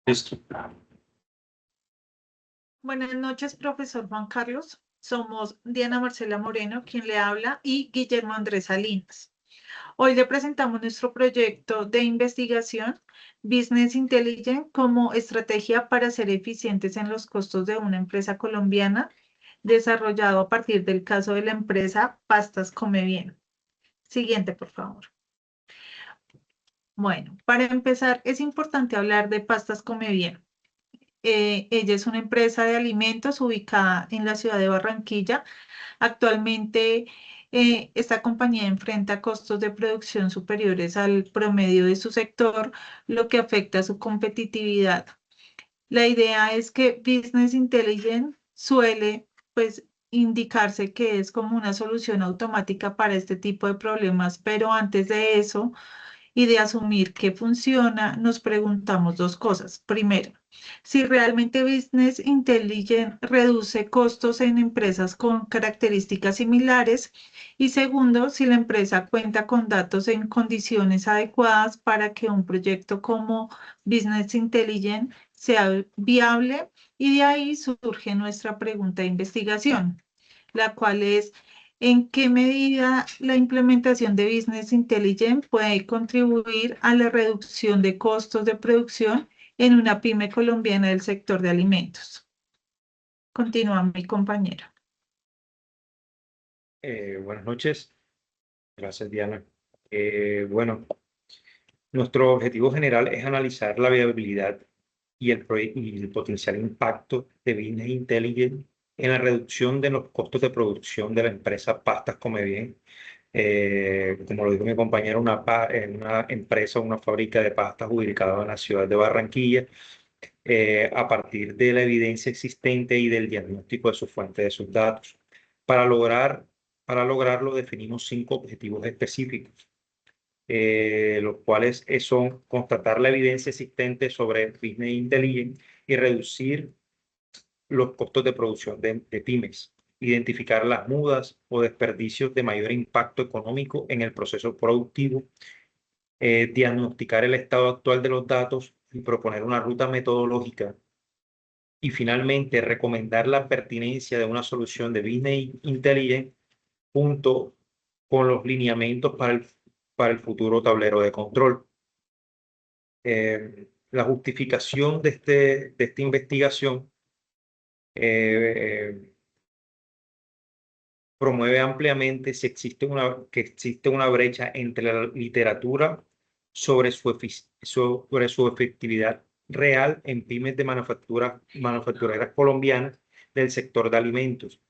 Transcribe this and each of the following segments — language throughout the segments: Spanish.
Listo. Buenas noches, profesor Juan Carlos. Somos Diana Marcela Moreno, quien le habla, y Guillermo Andrés Salinas. Hoy le presentamos nuestro proyecto de investigación Business Intelligence como estrategia para ser eficientes en los costos de una empresa colombiana, desarrollado a partir del caso de la empresa Pastas Come Bien. Siguiente, por favor. Bueno, para empezar, es importante hablar de Pastas Come Bien. Ella es una empresa de alimentos ubicada en la ciudad de Barranquilla. Actualmente, esta compañía enfrenta costos de producción superiores al promedio de su sector, lo que afecta a su competitividad. La idea es que Business Intelligence suele, pues, indicarse que es como una solución automática para este tipo de problemas, pero antes de eso y de asumir que funciona, nos preguntamos dos cosas. Primero, si realmente Business Intelligence reduce costos en empresas con características similares. Y segundo, si la empresa cuenta con datos en condiciones adecuadas para que un proyecto como Business Intelligence sea viable. Y de ahí surge nuestra pregunta de investigación, la cual es: ¿en qué medida la implementación de Business Intelligence puede contribuir a la reducción de costos de producción en una pyme colombiana del sector de alimentos? Continúa mi compañero. Buenas noches. Gracias, Diana. Bueno, nuestro objetivo general es analizar la viabilidad y el potencial impacto de Business Intelligence en la reducción de los costos de producción de la empresa Pastas Come Bien. Como lo dijo mi compañero, una empresa, una fábrica de pastas ubicada en la ciudad de Barranquilla, a partir de la evidencia existente y del diagnóstico de su fuente de sus datos. Para lograr, para lograrlo definimos 5 objetivos específicos, los cuales son constatar la evidencia existente sobre Business Intelligence y reducir los costos de producción de pymes, identificar las mudas o desperdicios de mayor impacto económico en el proceso productivo, diagnosticar el estado actual de los datos y proponer una ruta metodológica. Y finalmente, recomendar la pertinencia de una solución de Business Intelligence junto con los lineamientos para el futuro tablero de control. La justificación de esta investigación eh, promueve ampliamente que existe una brecha entre la literatura sobre sobre su efectividad real en pymes de manufactureras colombianas del sector de alimentos.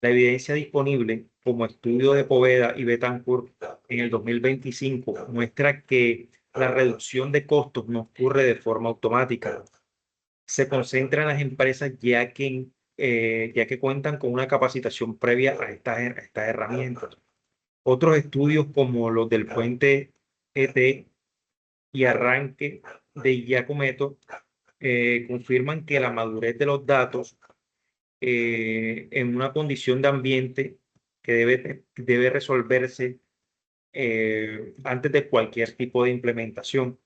La evidencia disponible, como estudio de Poveda y Betancourt en el 2025, muestra que la reducción de costos no ocurre de forma automática. Se concentra en las empresas ya que cuentan con una capacitación previa a estas herramientas. Otros estudios como los del Puente ET y Arranque de Giacometto confirman que la madurez de los datos en una condición de ambiente que debe resolverse antes de cualquier tipo de implementación.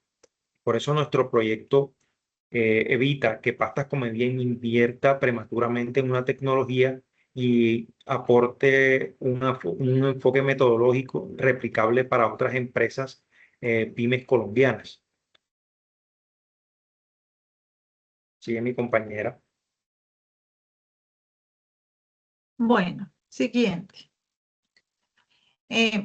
Por eso nuestro proyecto evita que Pastas Come Bien invierta prematuramente en una tecnología y aporte un enfoque metodológico replicable para otras empresas pymes colombianas. Sigue mi compañera. Bueno, siguiente.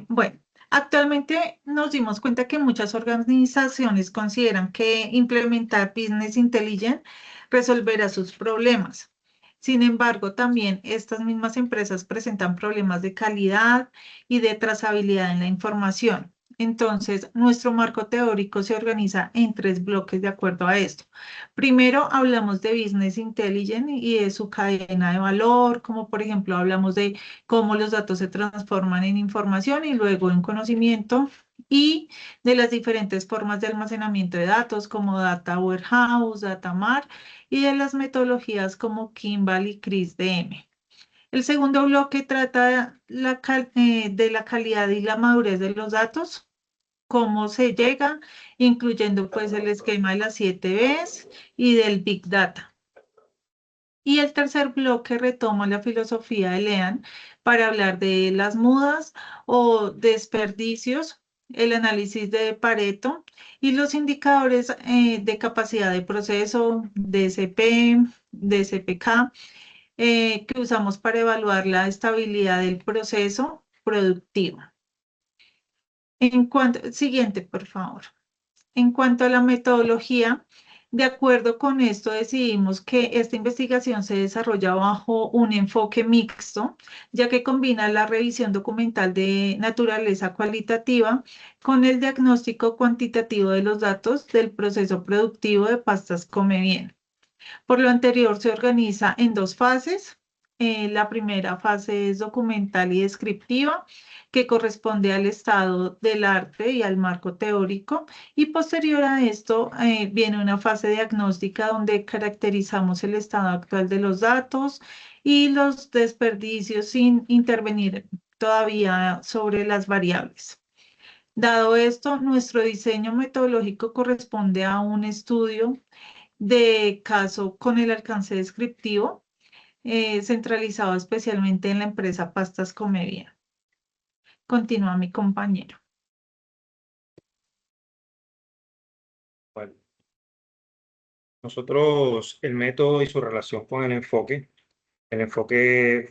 Bueno, actualmente nos dimos cuenta que muchas organizaciones consideran que implementar Business Intelligence resolverá sus problemas. Sin embargo, también estas mismas empresas presentan problemas de calidad y de trazabilidad en la información. Entonces, nuestro marco teórico se organiza en 3 bloques de acuerdo a esto. Primero, hablamos de Business Intelligence y de su cadena de valor, como por ejemplo hablamos de cómo los datos se transforman en información y luego en conocimiento, y de las diferentes formas de almacenamiento de datos como Data Warehouse, Data Mart, y de las metodologías como Kimball y CRISP-DM. El segundo bloque trata de la calidad y la madurez de los datos, cómo se llega, incluyendo pues el esquema de las 7 Bs y del Big Data. Y el tercer bloque retoma la filosofía de Lean para hablar de las mudas o desperdicios, el análisis de Pareto y los indicadores de capacidad de proceso, DCP, DCPK, que usamos para evaluar la estabilidad del proceso productivo. Siguiente, por favor. En cuanto a la metodología, de acuerdo con esto decidimos que esta investigación se desarrolla bajo un enfoque mixto, ya que combina la revisión documental de naturaleza cualitativa con el diagnóstico cuantitativo de los datos del proceso productivo de pastas Come Bien. Por lo anterior, se organiza en dos fases. La primera fase es documental y descriptiva, que corresponde al estado del arte y al marco teórico. Y posterior a esto, viene una fase diagnóstica donde caracterizamos el estado actual de los datos y los desperdicios sin intervenir todavía sobre las variables. Dado esto, nuestro diseño metodológico corresponde a un estudio de caso con el alcance descriptivo, centralizado especialmente en la empresa Pastas Come Bien. Continúa mi compañero. Bueno, nosotros, el método y su relación con el enfoque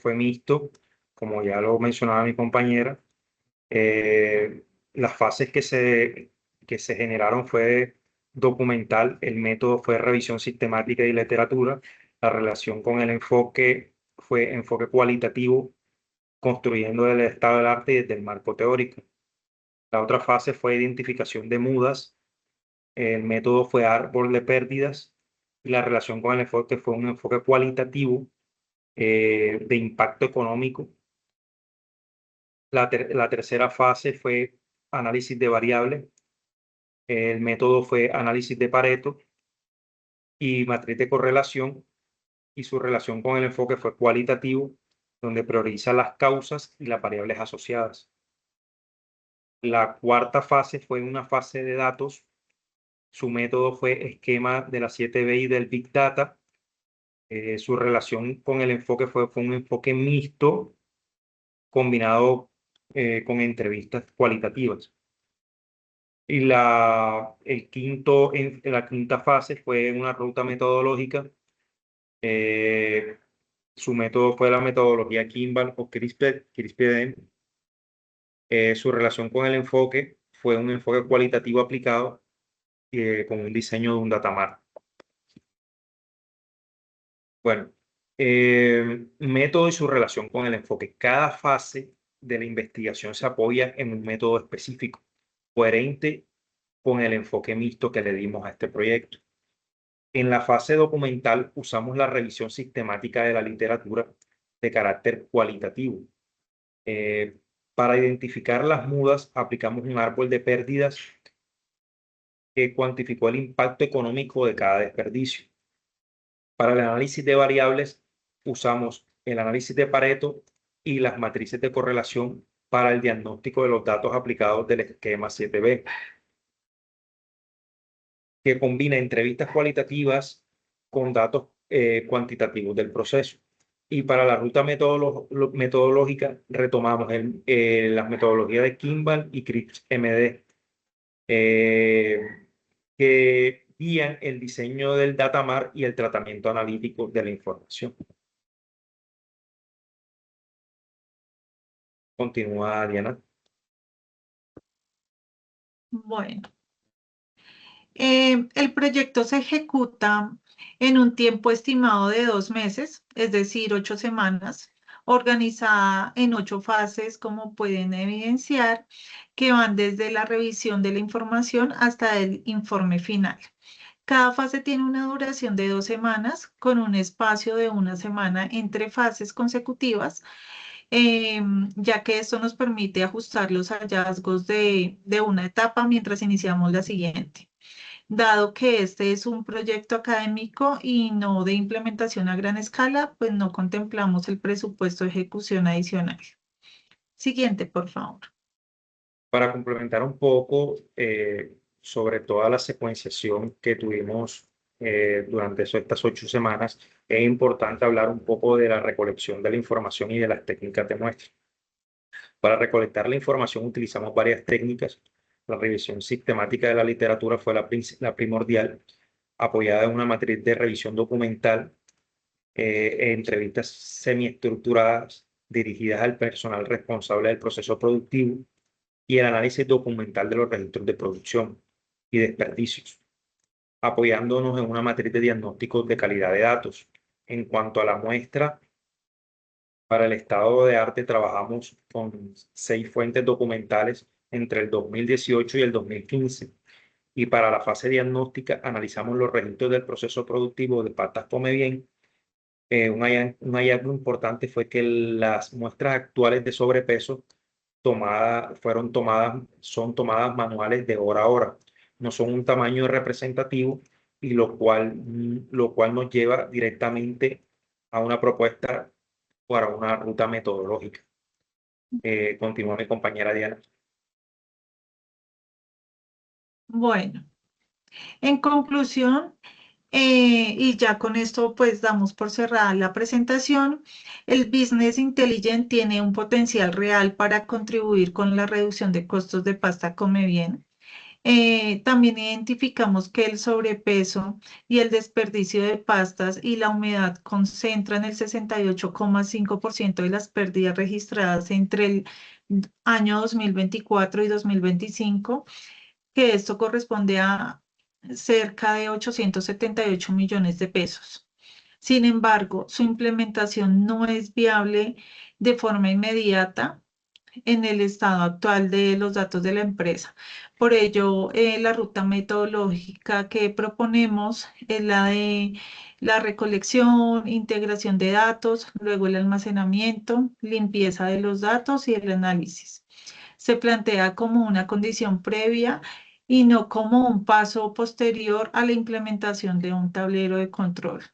fue mixto, como ya lo mencionaba mi compañera. Las fases que se generaron fue documental, el método fue revisión sistemática y literatura, la relación con el enfoque fue enfoque cualitativo, construyendo el estado del arte desde el marco teórico. La otra fase fue identificación de mudas, el método fue árbol de pérdidas y la relación con el enfoque fue un enfoque cualitativo de impacto económico. La tercera fase fue análisis de variables. El método fue análisis de Pareto y matriz de correlación, y su relación con el enfoque fue cualitativo, donde prioriza las causas y las variables asociadas. La cuarta fase fue una fase de datos. Su método fue esquema de las 7B y del Big Data. Su relación con el enfoque fue un enfoque mixto combinado con entrevistas cualitativas. Y la quinta fase fue una ruta metodológica. Su método fue la metodología Kimball o CRISPR. Su relación con el enfoque fue un enfoque cualitativo aplicado con un diseño de un datamar. Bueno, método y su relación con el enfoque. Cada fase de la investigación se apoya en un método específico, coherente con el enfoque mixto que le dimos a este proyecto. En la fase documental usamos la revisión sistemática de la literatura de carácter cualitativo. Para identificar las mudas, aplicamos un árbol de pérdidas que cuantificó el impacto económico de cada desperdicio. Para el análisis de variables, usamos el análisis de Pareto y las matrices de correlación para el diagnóstico de los datos aplicados del esquema 7B, que combina entrevistas cualitativas con datos cuantitativos del proceso. Y para la ruta metodológica, retomamos las metodologías de Kimball y CRISP-MD, que guían el diseño del datamar y el tratamiento analítico de la información. Continúa, Diana. Bueno, el proyecto se ejecuta en un tiempo estimado de 2 meses, es decir, 8 semanas, organizada en 8 fases, como pueden evidenciar, que van desde la revisión de la información hasta el informe final. Cada fase tiene una duración de 2 semanas, con un espacio de 1 semana entre fases consecutivas, ya que esto nos permite ajustar los hallazgos de una etapa mientras iniciamos la siguiente. Dado que este es un proyecto académico y no de implementación a gran escala, pues no contemplamos el presupuesto de ejecución adicional. Siguiente, por favor. Para complementar un poco sobre toda la secuenciación que tuvimos durante estas 8 semanas, es importante hablar un poco de la recolección de la información y de las técnicas de muestra. Para recolectar la información utilizamos varias técnicas. La revisión sistemática de la literatura fue la primordial, apoyada en una matriz de revisión documental, entrevistas semiestructuradas dirigidas al personal responsable del proceso productivo y el análisis documental de los registros de producción y desperdicios, apoyándonos en una matriz de diagnósticos de calidad de datos. En cuanto a la muestra, para el estado de arte trabajamos con 6 fuentes documentales entre el 2018 y el 2015. Y para la fase diagnóstica analizamos los registros del proceso productivo de Pastas Come Bien. Un hallazgo importante fue que las muestras actuales de sobrepeso son tomadas manuales de hora a hora, no son un tamaño representativo, y lo cual nos lleva directamente a una propuesta para una ruta metodológica. Continúa mi compañera Diana. Bueno, en conclusión, y ya con esto pues damos por cerrada la presentación. El Business Intelligence tiene un potencial real para contribuir con la reducción de costos de pasta Come Bien. También identificamos que el sobrepeso y el desperdicio de pastas y la humedad concentran el 68,5% de las pérdidas registradas entre el año 2024 y 2025, que esto corresponde a cerca de 878 millones de pesos. Sin embargo, su implementación no es viable de forma inmediata en el estado actual de los datos de la empresa. Por ello, la ruta metodológica que proponemos es la de la recolección, integración de datos, luego el almacenamiento, limpieza de los datos y el análisis. Se plantea como una condición previa y no como un paso posterior a la implementación de un tablero de control.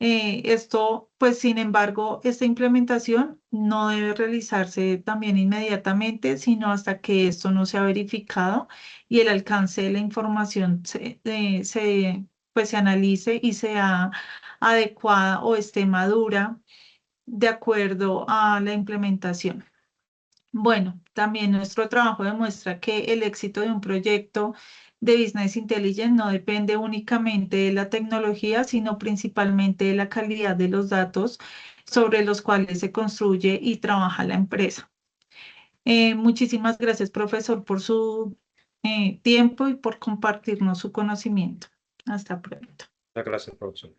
Esto, pues, sin embargo, esta implementación no debe realizarse también inmediatamente, sino hasta que esto no se ha verificado y el alcance de la información pues, se analice y sea adecuada o esté madura de acuerdo a la implementación. Bueno, también nuestro trabajo demuestra que el éxito de un proyecto de Business Intelligence no depende únicamente de la tecnología, sino principalmente de la calidad de los datos sobre los cuales se construye y trabaja la empresa. Muchísimas gracias, profesor, por su tiempo y por compartirnos su conocimiento. Hasta pronto. Muchas gracias, profesor.